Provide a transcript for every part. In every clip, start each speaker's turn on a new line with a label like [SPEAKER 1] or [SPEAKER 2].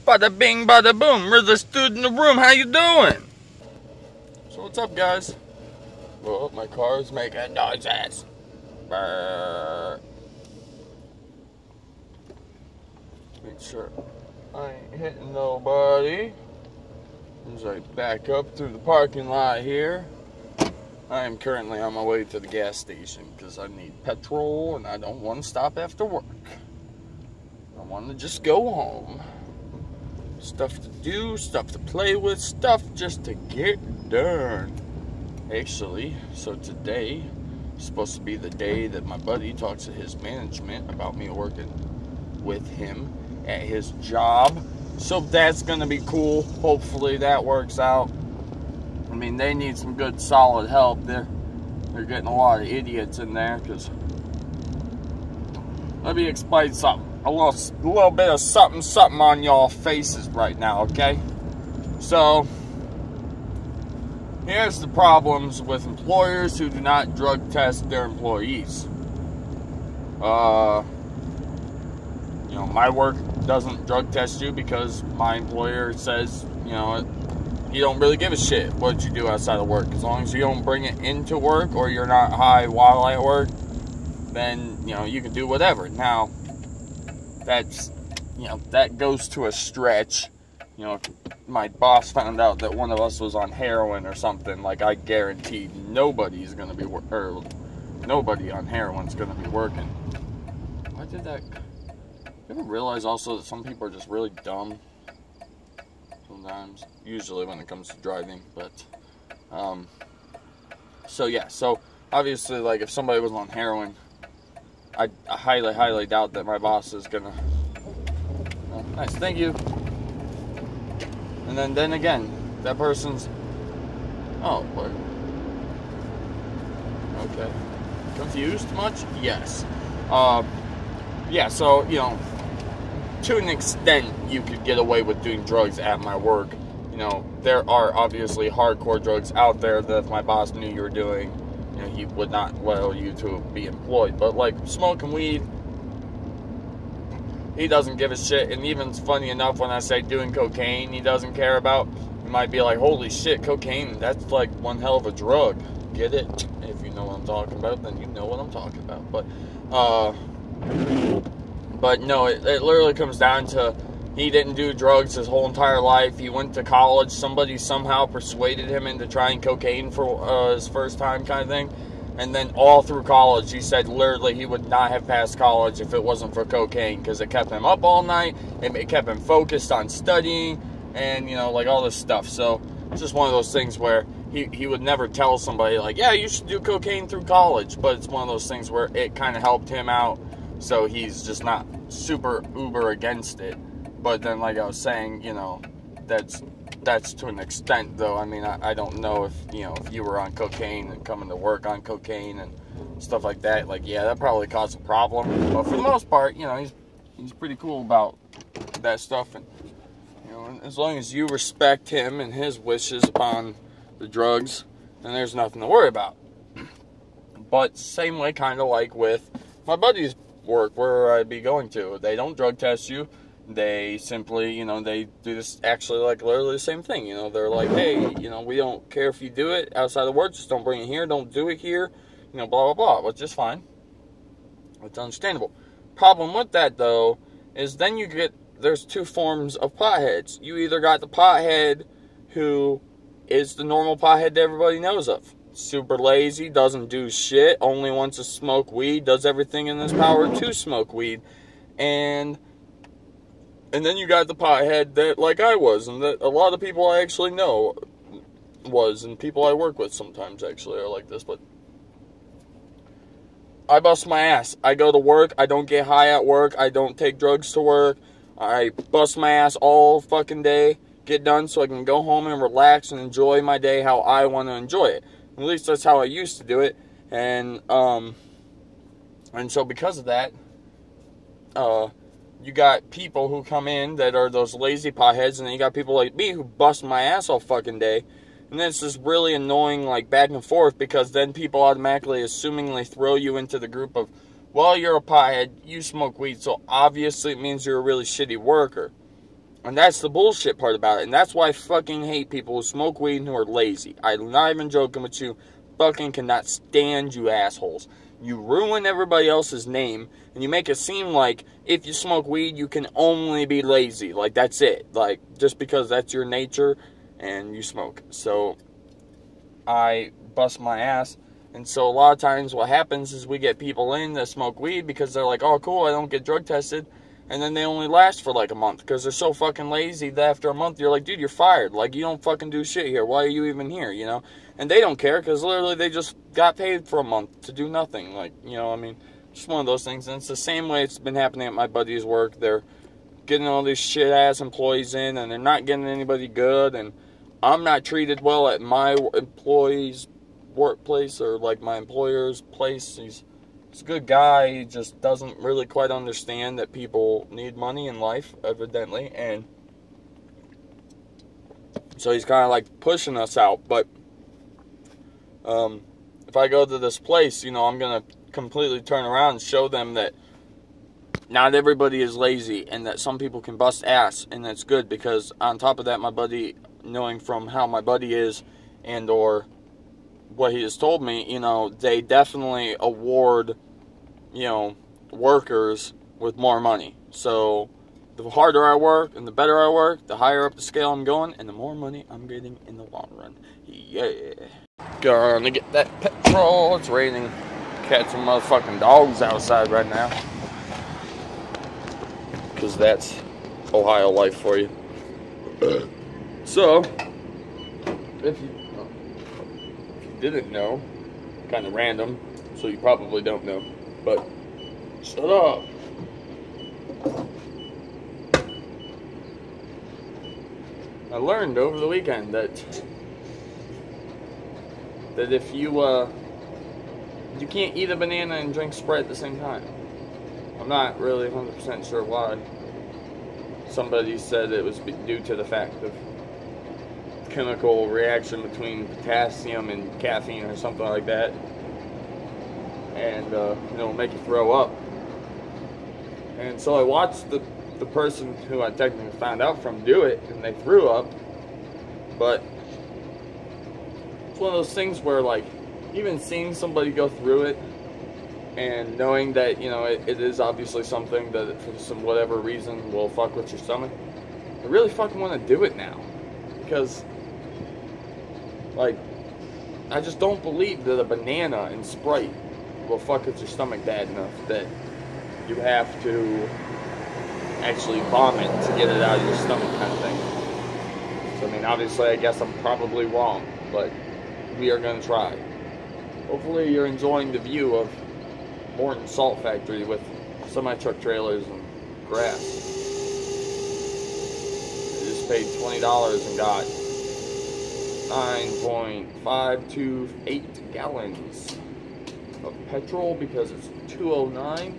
[SPEAKER 1] Bada bing, bada boom. We're the dude in the room. How you doing? So what's up, guys? Well, my car is making noises. Brr. Make sure I ain't hitting nobody. As I back up through the parking lot here. I am currently on my way to the gas station because I need petrol and I don't want to stop after work. I want to just go home. Stuff to do, stuff to play with, stuff just to get done. Actually, so today is supposed to be the day that my buddy talks to his management about me working with him at his job. So that's going to be cool. Hopefully that works out. I mean, they need some good, solid help. They're getting a lot of idiots in there. Because let me explain something. A little bit of something on y'all faces right now, okay? So here's the problems with employers who do not drug test their employees. You know, my work doesn't drug test you because my employer says, you know, you don't really give a shit what you do outside of work. As long as you don't bring it into work or you're not high while at work, then, you know, you can do whatever. Now, that's, you know, that goes to a stretch. You know, if my boss found out that one of us was on heroin or something, like, I guarantee nobody's going to be, nobody on heroin's going to be working. Why did that? You ever realize also that some people are just really dumb? Sometimes, usually when it comes to driving, but, so yeah, so, obviously, like, if somebody was on heroin, I highly doubt that my boss is gonna, oh, nice, thank you, and then again, that person's, oh, what, okay, confused much? Yes, yeah, so, you know, to an extent, you could get away with doing drugs at my work. You know, there are obviously hardcore drugs out there that if my boss knew you were doing, you know, he would not allow you to be employed. But, like, smoking weed, he doesn't give a shit. And even funny enough, when I say doing cocaine, he doesn't care about. He might be like, holy shit, cocaine, that's like one hell of a drug. Get it? If you know what I'm talking about, then you know what I'm talking about. But no, it literally comes down to he didn't do drugs his whole entire life. He went to college. Somebody somehow persuaded him into trying cocaine for his first time kind of thing. And then all through college, he said literally he would not have passed college if it wasn't for cocaine. Because it kept him up all night. It kept him focused on studying. And, you know, like all this stuff. So it's just one of those things where he would never tell somebody like, yeah, you should do cocaine through college. But it's one of those things where it kind of helped him out. So he's just not super uber against it. But then, like I was saying, you know, that's to an extent, though. I mean, I don't know if, you know, if you were on cocaine and coming to work on cocaine and stuff like that. Like, yeah, that probably caused a problem. But for the most part, you know, he's pretty cool about that stuff. And, you know, as long as you respect him and his wishes upon the drugs, then there's nothing to worry about. But same way, kind of like with my buddy's work where I'd be going to. They don't drug test you. They simply, you know, they do this actually like literally the same thing. You know, they're like, hey, you know, we don't care if you do it outside of work, just don't bring it here, don't do it here, you know, blah, blah, blah, which is fine. It's understandable. Problem with that, though, is then you get, there's two forms of potheads. You either got the pothead who is the normal pothead that everybody knows of. Super lazy, doesn't do shit, only wants to smoke weed, does everything in his power to smoke weed. And then you got the pothead that, like I was, and that a lot of people I actually know was, and people I work with sometimes actually are like this, but I bust my ass. I go to work, I don't get high at work, I don't take drugs to work, I bust my ass all fucking day, get done so I can go home and relax and enjoy my day how I want to enjoy it. At least that's how I used to do it. And so because of that, you got people who come in that are those lazy potheads, and then you got people like me who bust my ass all fucking day. And then it's this really annoying, like, back and forth, because then people automatically, assumingly throw you into the group of, well, you're a pothead, you smoke weed, so obviously it means you're a really shitty worker. And that's the bullshit part about it. And that's why I fucking hate people who smoke weed and who are lazy. I'm not even joking with you. Fucking cannot stand you assholes. You ruin everybody else's name, and you make it seem like if you smoke weed, you can only be lazy. Like, that's it. Like, just because that's your nature, and you smoke. So, I bust my ass. And so, a lot of times what happens is we get people in that smoke weed because they're like, oh, cool, I don't get drug tested. And then they only last for like a month because they're so fucking lazy that after a month you're like, dude, you're fired. Like, you don't fucking do shit here. Why are you even here, you know? And they don't care because literally they just got paid for a month to do nothing. Like, you know, I mean, just one of those things. And it's the same way it's been happening at my buddy's work. They're getting all these shit-ass employees in and they're not getting anybody good. And I'm not treated well at my employee's workplace or like my employer's place. He's a good guy. He just doesn't really quite understand that people need money in life, evidently, and so he's kind of like pushing us out. But if I go to this place, you know, I'm gonna completely turn around and show them that not everybody is lazy and that some people can bust ass, and that's good because on top of that, my buddy, knowing from how my buddy is and or what he has told me, you know, they definitely award, you know, workers with more money. So the harder I work and the better I work, the higher up the scale I'm going and the more money I'm getting in the long run. Yeah. Gonna get that petrol. It's raining cats and motherfucking dogs outside right now. Because that's Ohio life for you. So, if you didn't know, kind of random, so you probably don't know, but shut up. I learned over the weekend that if you can't eat a banana and drink Sprite at the same time. I'm not really 100% sure why. Somebody said it was due to the fact of chemical reaction between potassium and caffeine or something like that, and you know, make you throw up. And so I watched the person who I technically found out from do it, and they threw up. But it's one of those things where, like, even seeing somebody go through it and knowing that, you know, it is obviously something that for some whatever reason will fuck with your stomach, I really fucking want to do it now. Because, like, I just don't believe that a banana and Sprite will fuck with your stomach bad enough that you have to actually vomit to get it out of your stomach kind of thing. So, I mean, obviously, I guess I'm probably wrong, but we are going to try. Hopefully, you're enjoying the view of Morton Salt Factory with semi-truck trailers and grass. I just paid $20 and got 9.528 gallons of petrol because it's $2.09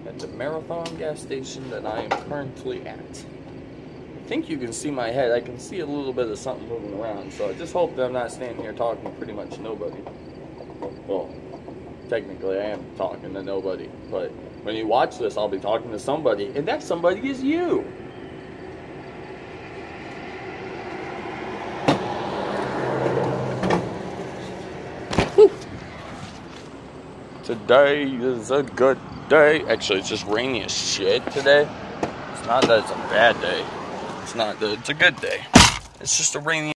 [SPEAKER 1] at the Marathon gas station that I am currently at. I think you can see my head. I can see a little bit of something moving around, so I just hope that I'm not standing here talking to pretty much nobody. Well, technically I am talking to nobody, but when you watch this, I'll be talking to somebody, and that somebody is you. Whew. Today is a good day. Actually, it's just rainy as shit today. It's not that it's a bad day. It's not that it's a good day. It's just a rainy